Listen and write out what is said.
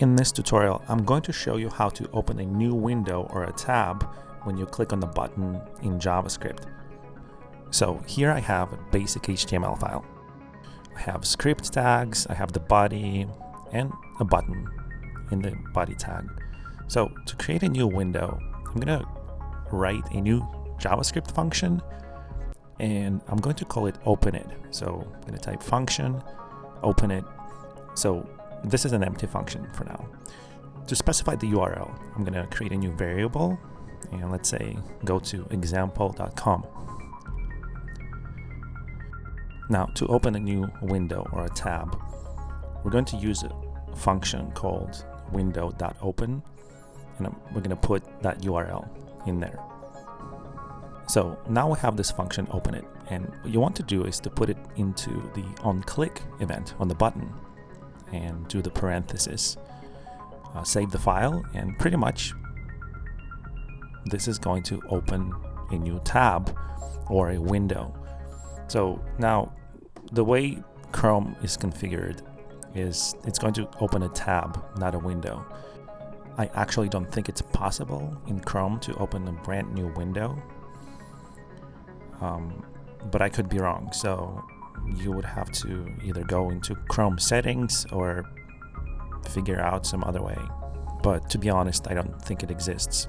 In this tutorial, I'm going to show you how to open a new window or a tab when you click on the button in JavaScript. So here I have a basic HTML file. I have script tags, I have the body, and a button in the body tag. So to create a new window, I'm going to write a new JavaScript function, and I'm going to call it openIt. So I'm going to type function, openIt. So this is an empty function for now. To specify the URL, I'm going to create a new variable, and let's say go to example.com. Now, to open a new window or a tab, we're going to use a function called window.open, and we're going to put that URL in there. So now we have this function openIt, and what you want to do is to put it into the onclick event on the button and do the parenthesis, save the file, and pretty much this is going to open a new tab or a window. So now the way Chrome is configured is it's going to open a tab, not a window. I actually don't think it's possible in Chrome to open a brand new window, but I could be wrong. So you would have to either go into Chrome settings or figure out some other way. But to be honest, I don't think it exists.